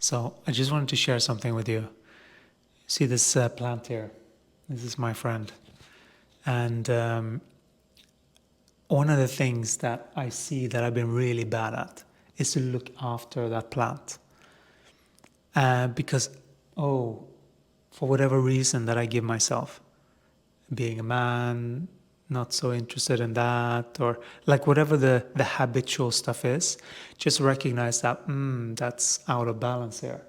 So I just wanted to share something with you. See this plant here? This is my friend. And one of the things that I see that I've been really bad at is to look after that plant. Because, for whatever reason that I give myself, being a man, not so interested in that, or like whatever the habitual stuff is, just recognize that that's out of balance here.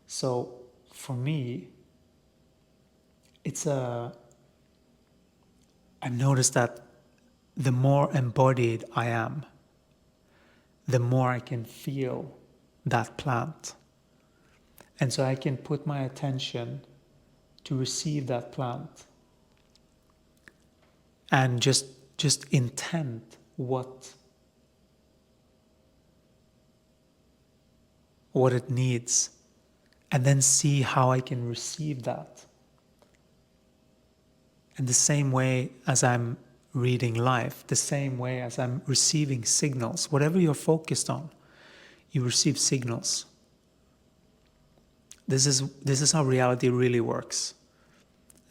So for me, I've noticed that the more embodied I am, the more I can feel that plant. And so I can put my attention to receive that plant and just intend what it needs, and then see how I can receive that. And the same way as I'm reading life, the same way as I'm receiving signals, whatever you're focused on, you receive signals. This is how reality really works.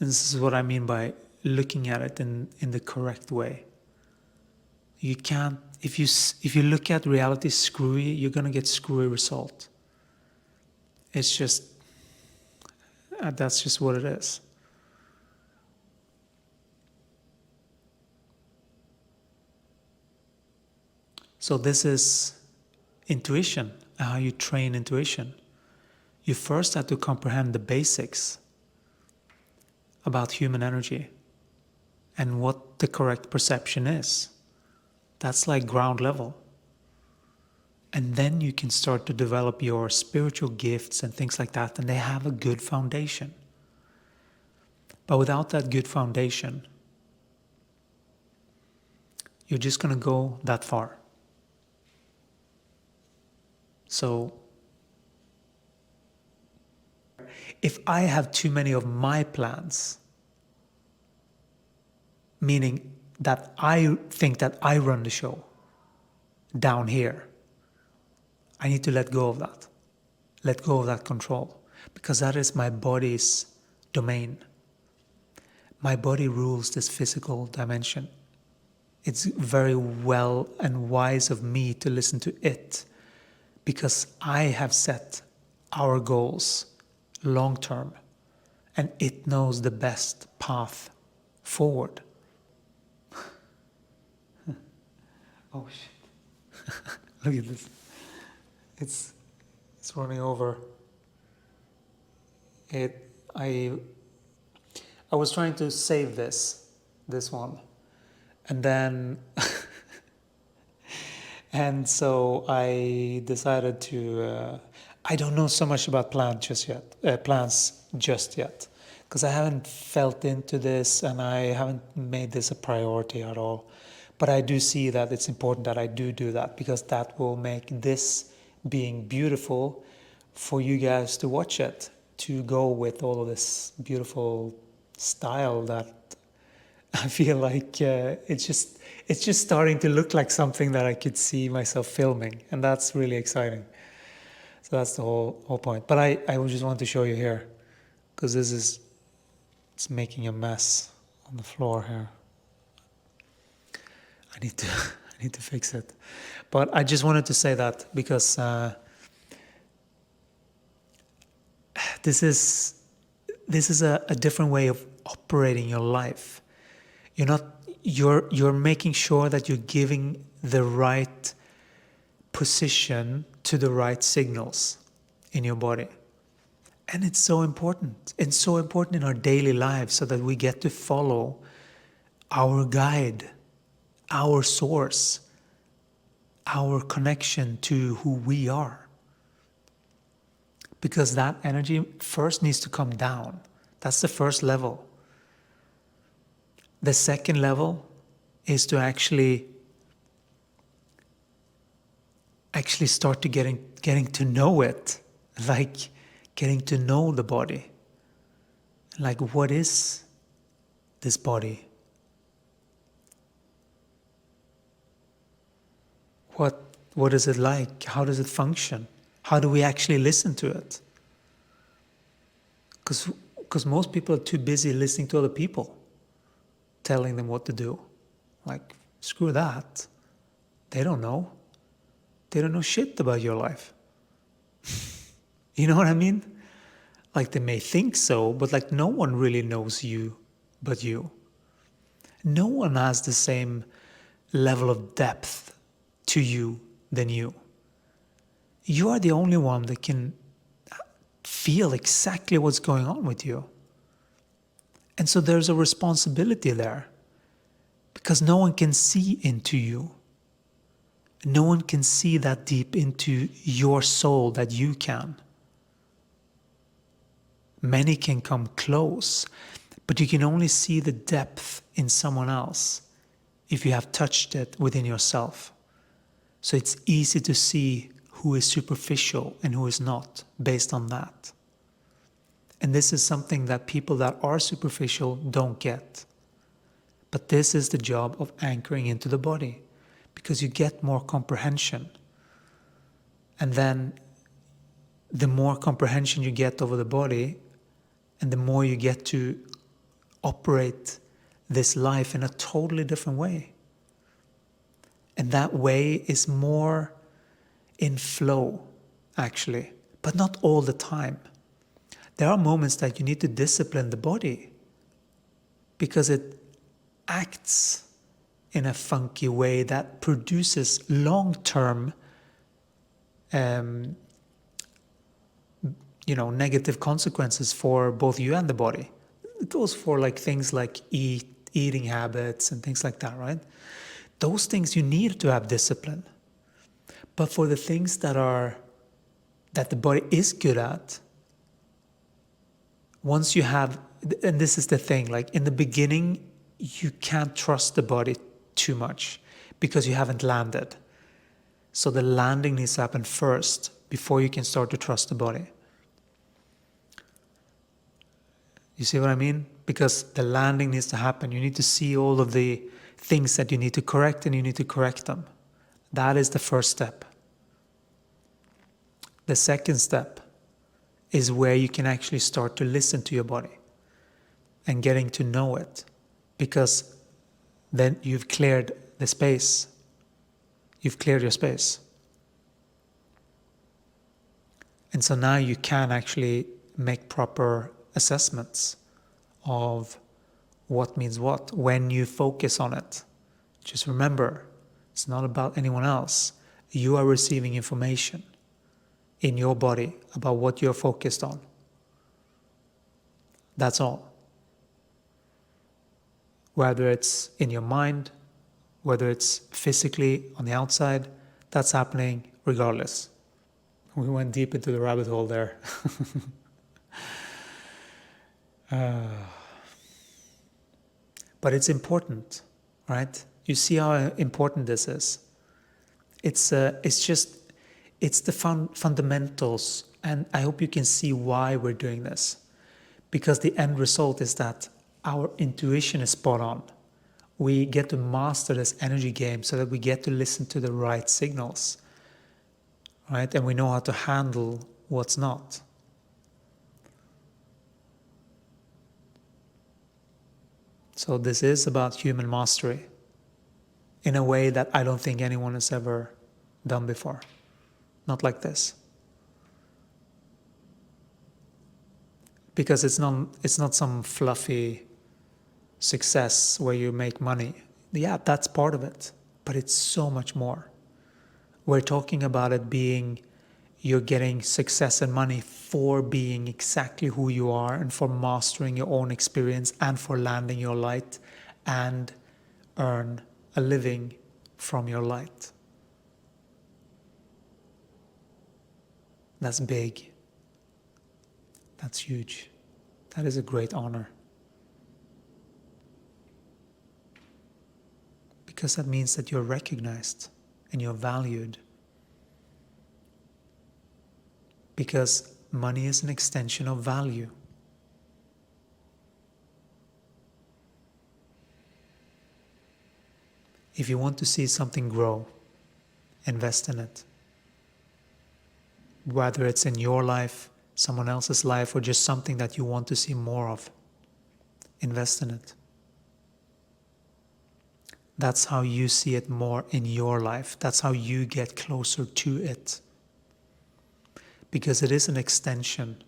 And this is what I mean by looking at it in the correct way. You can't, if you look at reality screwy, you're gonna get screwy result. It's just, that's just what it is. So this is intuition, how you train intuition. You first have to comprehend the basics about human energy and what the correct perception is. That's like ground level. And then you can start to develop your spiritual gifts and things like that, and they have a good foundation. But without that good foundation, you're just going to go that far. So if I have too many of my plans, meaning that I think that I run the show down here, I need to let go of that. Let go of that control, because that is my body's domain. My body rules this physical dimension. It's very well and wise of me to listen to it, because I have set our goals long term, and it knows the best path forward. Oh shit. Look at this. It's running over. I was trying to save this one, and then and so I decided to I don't know so much about plants just yet, because I haven't felt into this and I haven't made this a priority at all. But I do see that it's important that I do that, because that will make this being beautiful for you guys to watch it, to go with all of this beautiful style that I feel like it's just starting to look like something that I could see myself filming, and that's really exciting. So that's the whole point. But I just want to show you here, because it's making a mess on the floor here. I need to fix it. But I just wanted to say that because this is a different way of operating your life. You're making sure that you're giving the right position to the right signals in your body. And it's so important. It's so important in our daily lives, so that we get to follow our guide, our source, our connection to who we are. Because that energy first needs to come down. That's the first level. The second level is to actually start to getting to know it, like getting to know the body. Like, what is this body? What is it like? How does it function? How do we actually listen to it? Because most people are too busy listening to other people, telling them what to do. Like, screw that. They don't know. They don't know shit about your life. You know what I mean? Like, they may think so, but like, no one really knows you but you. No one has the same level of depth to you than you. You are the only one that can feel exactly what's going on with you. And so there's a responsibility there, because no one can see into you. No one can see that deep into your soul that you can. Many can come close, but you can only see the depth in someone else if you have touched it within yourself. So it's easy to see who is superficial and who is not based on that. And this is something that people that are superficial don't get. But this is the job of anchoring into the body, because you get more comprehension. And then the more comprehension you get over the body, and the more you get to operate this life in a totally different way. And that way is more in flow, actually, but not all the time. There are moments that you need to discipline the body because it acts in a funky way that produces long-term negative consequences for both you and the body. It goes for like things like eating habits and things like that, right? Those things you need to have discipline. But for the things that the body is good at, once you have, and this is the thing, like in the beginning, you can't trust the body too much because you haven't landed. So the landing needs to happen first before you can start to trust the body. You see what I mean? Because the landing needs to happen. You need to see all of the things that you need to correct, and you need to correct them. That is the first step. The second step is where you can actually start to listen to your body and getting to know it, because then you've cleared the space. You've cleared your space. And so now you can actually make proper assessments of what means what when you focus on it. Just remember, it's not about anyone else. You are receiving information in your body about what you're focused on. That's all. Whether it's in your mind, whether it's physically on the outside, that's happening regardless. We went deep into the rabbit hole there. But it's important, right? You see how important this is. It's the fundamentals, and I hope you can see why we're doing this. Because the end result is that our intuition is spot on. We get to master this energy game so that we get to listen to the right signals, right? And we know how to handle what's not. So this is about human mastery in a way that I don't think anyone has ever done before. Not like this. Because it's not some fluffy success where you make money. Yeah, that's part of it, but it's so much more. We're talking about it being, you're getting success and money for being exactly who you are, and for mastering your own experience, and for landing your light and earn a living from your light. That's big. That's huge. That is a great honor. Because that means that you're recognized and you're valued. Because money is an extension of value. If you want to see something grow, invest in it. whether it's in your life, someone else's life, or just something that you want to see more of. Invest in it. That's how you see it more in your life. That's how you get closer to it. Because it is an extension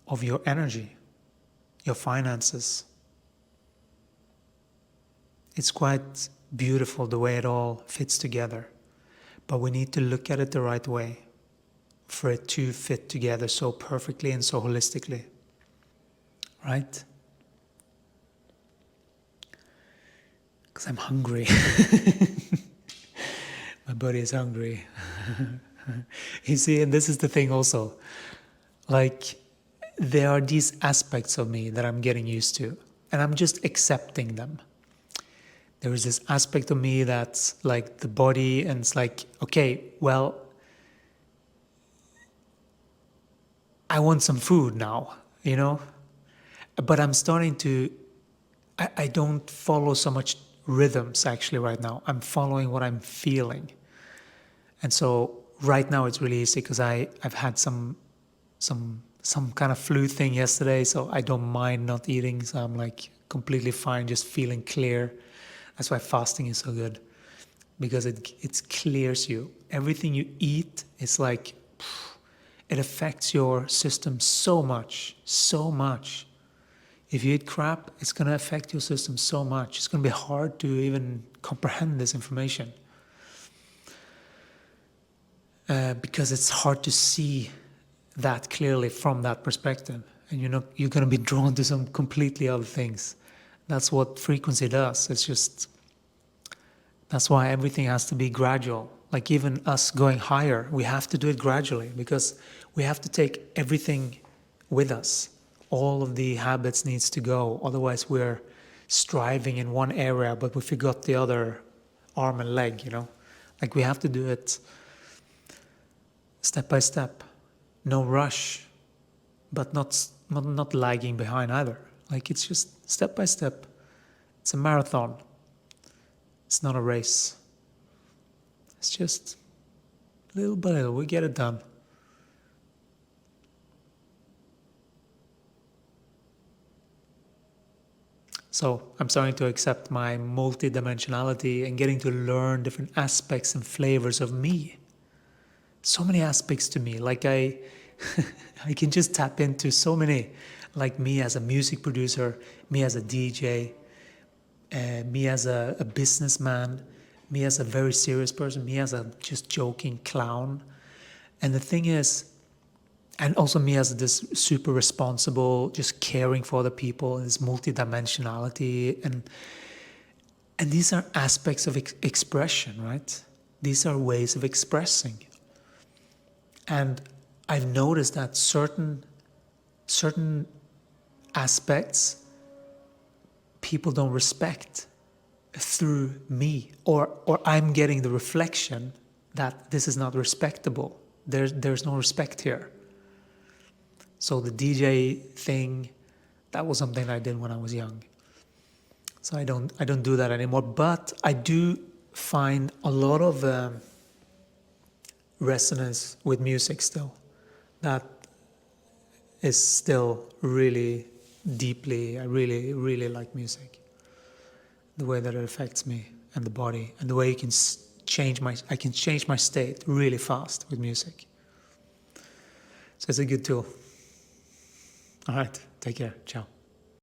of your energy, your finances. It's quite beautiful the way it all fits together. But we need to look at it the right way for it to fit together so perfectly and so holistically. Right? Because I'm hungry. My body is hungry. You see, and this is the thing also. Like, there are these aspects of me that I'm getting used to, and I'm just accepting them. There is this aspect of me that's like the body, and it's like, okay, well, I want some food now, you know? But I'm starting to, I don't follow so much rhythms actually right now. I'm following what I'm feeling. And so right now it's really easy because I've had some kind of flu thing yesterday, so I don't mind not eating. So I'm like completely fine, just feeling clear. That's why fasting is so good, because it clears you. Everything you eat is like, it affects your system so much, so much. If you eat crap, it's going to affect your system so much. It's going to be hard to even comprehend this information. Because it's hard to see that clearly from that perspective. And you're going to be drawn to some completely other things. That's what frequency does. That's why everything has to be gradual. Like even us going higher, we have to do it gradually, because we have to take everything with us. All of the habits needs to go. Otherwise we're striving in one area, but we forgot the other arm and leg, Like we have to do it step by step. No rush, but not lagging behind either. Like it's just step by step. It's a marathon. It's not a race. It's just little by little, we get it done. So I'm starting to accept my multidimensionality and getting to learn different aspects and flavors of me. So many aspects to me. Like I can just tap into so many, like me as a music producer, me as a DJ, me as a businessman, me as a very serious person, me as a just joking clown. And the thing is, and also me as this super responsible, just caring for other people, this multidimensionality. And these are aspects of expression, right? These are ways of expressing. And I've noticed that certain aspects people don't respect through me, or I'm getting the reflection that this is not respectable. There's no respect here. So the DJ thing, that was something I did when I was young. So I don't do that anymore. But I do find a lot of resonance with music still. That is still really deeply, I really, really like music. The way that it affects me and the body, and the way I can change my state really fast with music. So it's a good tool. All right, take care, ciao.